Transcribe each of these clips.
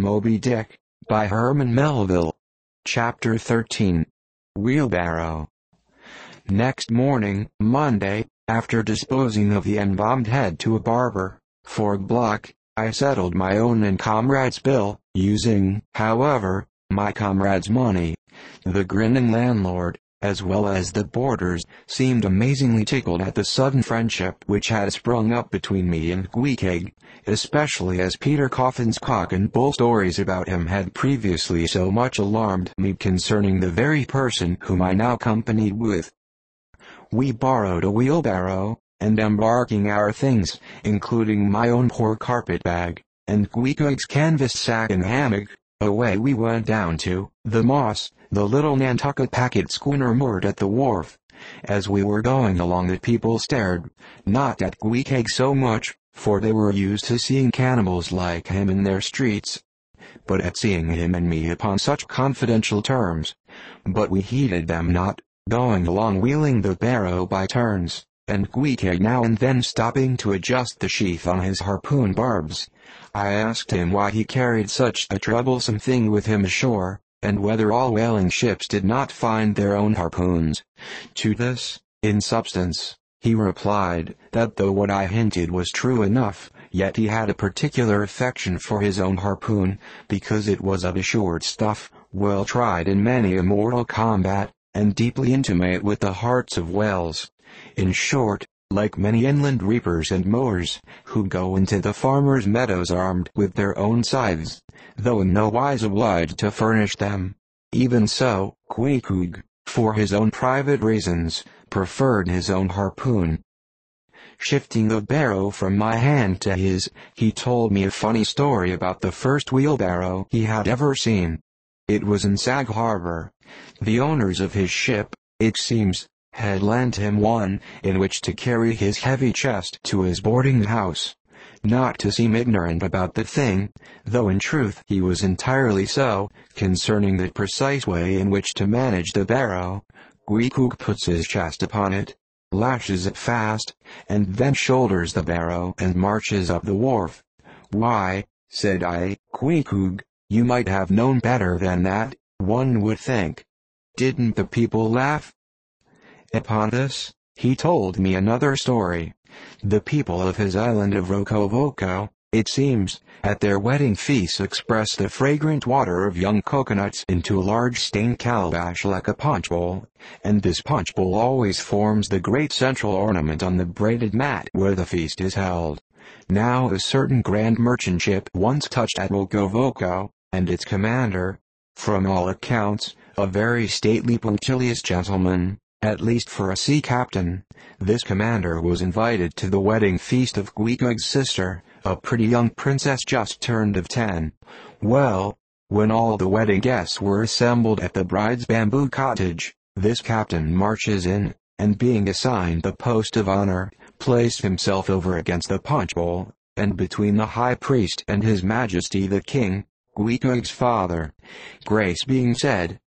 Moby-Dick, by Herman Melville. Chapter 13. Wheelbarrow. Next morning, Monday, after disposing of the embalmed head to a barber, for a block, I settled my own and comrade's bill, using, however, my comrade's money. The grinning landlord, as well as the boarders, seemed amazingly tickled at the sudden friendship which had sprung up between me and Queequeg, especially as Peter Coffin's cock and bull stories about him had previously so much alarmed me concerning the very person whom I now companied with. We borrowed a wheelbarrow, and embarking our things, including my own poor carpet bag, and Queequeg's canvas sack and hammock, away we went down to the Moss, the little Nantucket packet schooner moored at the wharf. As we were going along, the people stared, not at Queequeg so much, for they were used to seeing cannibals like him in their streets, but at seeing him and me upon such confidential terms. But we heeded them not, going along wheeling the barrow by turns, and Queequeg now and then stopping to adjust the sheath on his harpoon barbs. I asked him why he carried such a troublesome thing with him ashore, and whether all whaling ships did not find their own harpoons. To this, in substance, he replied that though what I hinted was true enough, yet he had a particular affection for his own harpoon, because it was of assured stuff, well tried in many a mortal combat, and deeply intimate with the hearts of whales. In short, like many inland reapers and mowers, who go into the farmers' meadows armed with their own scythes, though in no wise obliged to furnish them, even so, Queequeg, for his own private reasons, preferred his own harpoon. Shifting the barrow from my hand to his, he told me a funny story about the first wheelbarrow he had ever seen. It was in Sag Harbor. The owners of his ship, it seems, had lent him one, in which to carry his heavy chest to his boarding house. Not to seem ignorant about the thing, though in truth he was entirely so, concerning the precise way in which to manage the barrow, Queequeg puts his chest upon it, lashes it fast, and then shoulders the barrow and marches up the wharf. "Why," said I, "Queequeg, you might have known better than that, one would think." Didn't the people laugh? Upon this, he told me another story. The people of his island of Rokovoko, it seems, at their wedding feasts express the fragrant water of young coconuts into a large stained calabash like a punch bowl, and this punch bowl always forms the great central ornament on the braided mat where the feast is held. Now a certain grand merchant ship once touched at Rokovoko, and its commander, from all accounts, a very stately punctilious gentleman, at least for a sea captain, this commander was invited to the wedding feast of Queequeg's sister, a pretty young princess just turned of 10. Well, when all the wedding guests were assembled at the bride's bamboo cottage, this captain marches in, and being assigned the post of honor, placed himself over against the punch bowl, and between the high priest and his majesty the king, Queequeg's father, grace being said.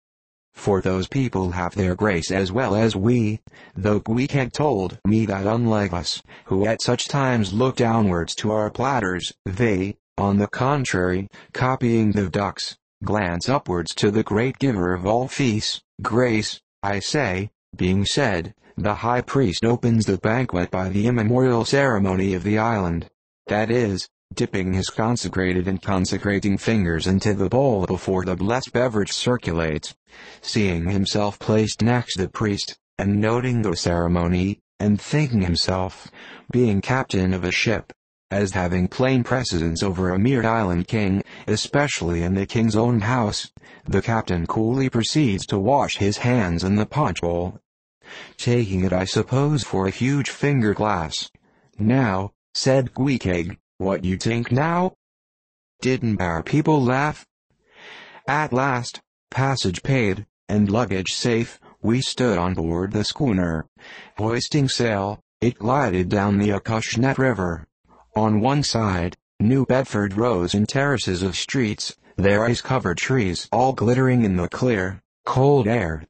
For those people have their grace as well as we, though Queequeg told me that unlike us, who at such times look downwards to our platters, they, on the contrary, copying the ducks, glance upwards to the great giver of all feasts. Grace, I say, being said, the high priest opens the banquet by the immemorial ceremony of the island, that is, dipping his consecrated and consecrating fingers into the bowl before the blessed beverage circulates. Seeing himself placed next the priest, and noting the ceremony, and thinking himself, being captain of a ship, as having plain precedence over a mere island king, especially in the king's own house, the captain coolly proceeds to wash his hands in the punch bowl, taking it I suppose for a huge finger glass. "Now," said Queequeg, "what you think now?" Didn't our people laugh? At last, passage paid, and luggage safe, we stood on board the schooner. Hoisting sail, it glided down the Acushnet River. On one side, New Bedford rose in terraces of streets, their ice-covered trees all glittering in the clear, cold air.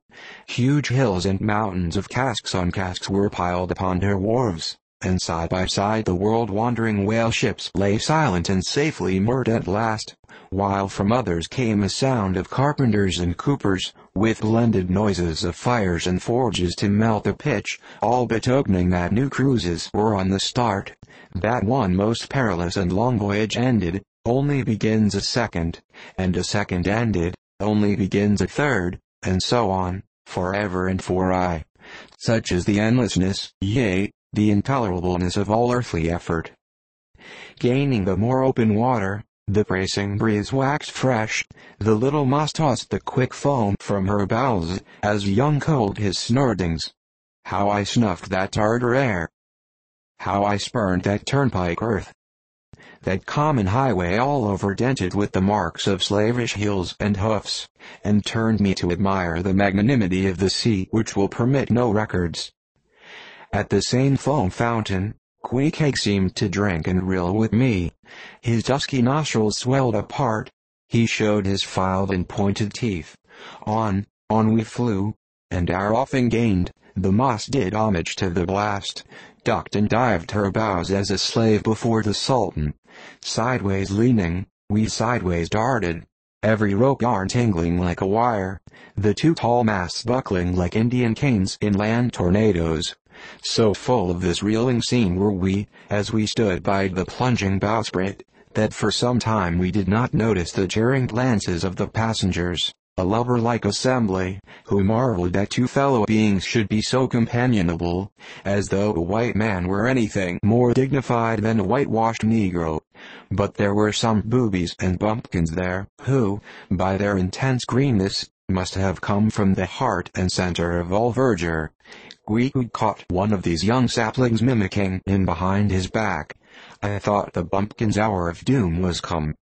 Huge hills and mountains of casks on casks were piled upon her wharves, and side by side the world-wandering whale ships lay silent and safely moored at last, while from others came a sound of carpenters and coopers, with blended noises of fires and forges to melt the pitch, all betokening that new cruises were on the start. That one most perilous and long voyage ended, only begins a second, and a second ended, only begins a third, and so on, forever and for aye. Such is the endlessness, yea, the intolerableness of all earthly effort. Gaining the more open water, the bracing breeze waxed fresh, the little moss tossed the quick foam from her bows, as young cold his snortings. How I snuffed that tartar air! How I spurned that turnpike earth! That common highway all over dented with the marks of slavish heels and hoofs, and turned me to admire the magnanimity of the sea which will permit no records. At the same foam fountain, Queequeg seemed to drink and reel with me. His dusky nostrils swelled apart. He showed his filed and pointed teeth. On we flew, and our offing gained. The moss did homage to the blast, ducked and dived her bows as a slave before the Sultan. Sideways leaning, we sideways darted, every rope yarn tingling like a wire, the two tall masts buckling like Indian canes in land tornadoes. So full of this reeling scene were we, as we stood by the plunging bowsprit, that for some time we did not notice the jeering glances of the passengers, a lover-like assembly, who marveled that two fellow beings should be so companionable, as though a white man were anything more dignified than a whitewashed Negro. But there were some boobies and bumpkins there, who, by their intense greenness, must have come from the heart and center of all verdure. Queequeg caught one of these young saplings mimicking in behind his back. I thought the bumpkin's hour of doom was come.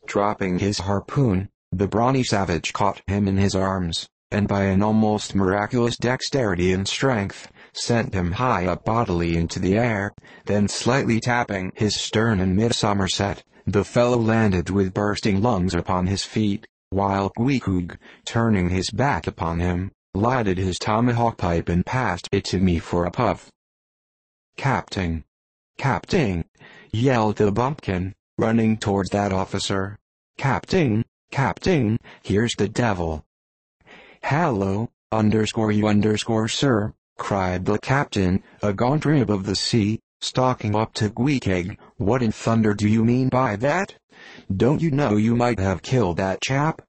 Dropping his harpoon, the brawny savage caught him in his arms, and by an almost miraculous dexterity and strength, sent him high up bodily into the air, then slightly tapping his stern in mid-somerset, the fellow landed with bursting lungs upon his feet, while Queequeg, turning his back upon him, lighted his tomahawk pipe and passed it to me for a puff. "Captain! Captain!" yelled the bumpkin, running towards that officer. "Captain! Captain, here's the devil!" "Hallo, _you sir," cried the captain, a gaunt rib of the sea, stalking up to Queequeg. "What in thunder do you mean by that? Don't you know you might have killed that chap?"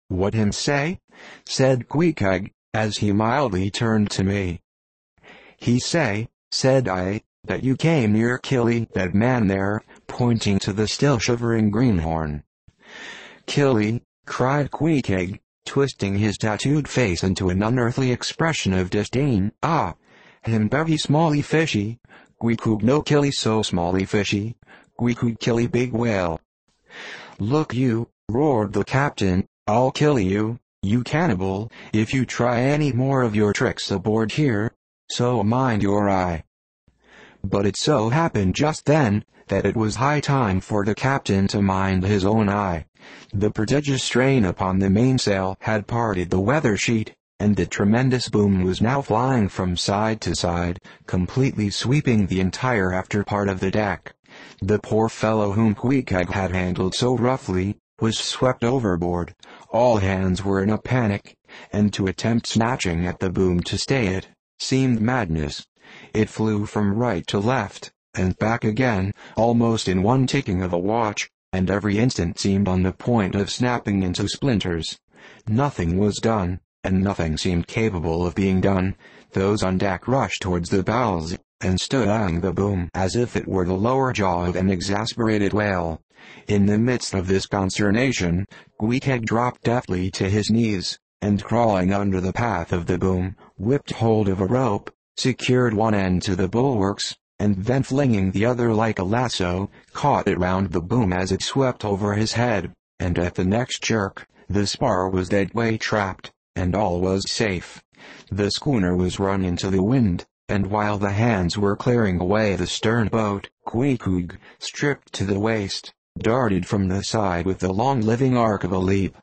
"What him say?" said Queequeg, as he mildly turned to me. "He say," said I, "that you came near killing that man there," pointing to the still shivering greenhorn. "Killy," cried Queequeg, twisting his tattooed face into an unearthly expression of disdain. "Ah, him very smally fishy. Queequeg no killy so smally fishy. Queequeg killy big whale." "Look you," roared the captain, "I'll kill you, you cannibal, if you try any more of your tricks aboard here, so mind your eye." But it so happened just then, that it was high time for the captain to mind his own eye. The prodigious strain upon the mainsail had parted the weather sheet, and the tremendous boom was now flying from side to side, completely sweeping the entire after part of the deck. The poor fellow whom Queequeg had handled so roughly, was swept overboard. All hands were in a panic, and to attempt snatching at the boom to stay it, seemed madness. It flew from right to left, and back again, almost in one ticking of a watch, and every instant seemed on the point of snapping into splinters. Nothing was done, and nothing seemed capable of being done. Those on deck rushed towards the bows, and stood eyeing the boom as if it were the lower jaw of an exasperated whale. In the midst of this consternation, Queequeg dropped deftly to his knees, and crawling under the path of the boom, whipped hold of a rope, secured one end to the bulwarks, and then flinging the other like a lasso, caught it round the boom as it swept over his head, and at the next jerk, the spar was deadway trapped, and all was safe. The schooner was run into the wind, and while the hands were clearing away the stern boat, Queequeg, stripped to the waist, darted from the side with the long living arc of a leap.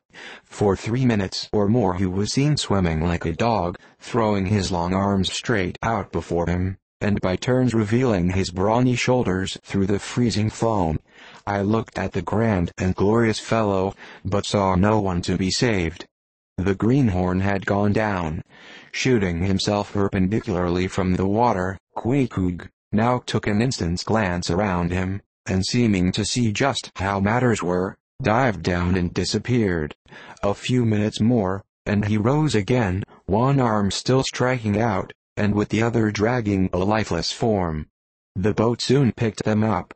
For 3 minutes or more he was seen swimming like a dog, throwing his long arms straight out before him, and by turns revealing his brawny shoulders through the freezing foam. I looked at the grand and glorious fellow, but saw no one to be saved. The greenhorn had gone down. Shooting himself perpendicularly from the water, Queequeg now took an instant's glance around him, and seeming to see just how matters were, dived down and disappeared. A few minutes more, and he rose again, one arm still striking out, and with the other dragging a lifeless form. The boat soon picked them up.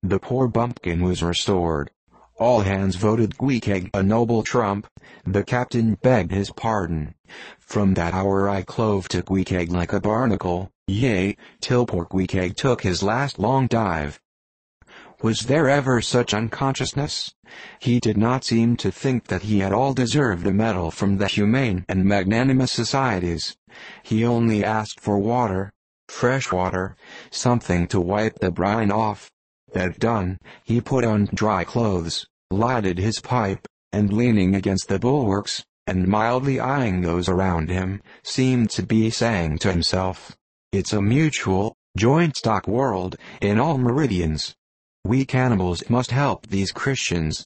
The poor bumpkin was restored. All hands voted Queequeg a noble trump. The captain begged his pardon. From that hour I clove to Queequeg like a barnacle, yea, till poor Queequeg took his last long dive. Was there ever such unconsciousness? He did not seem to think that he at all deserved a medal from the humane and magnanimous societies. He only asked for water, fresh water, something to wipe the brine off. That done, he put on dry clothes, lighted his pipe, and leaning against the bulwarks, and mildly eyeing those around him, seemed to be saying to himself, "It's a mutual, joint stock world, in all meridians. We cannibals must help these Christians."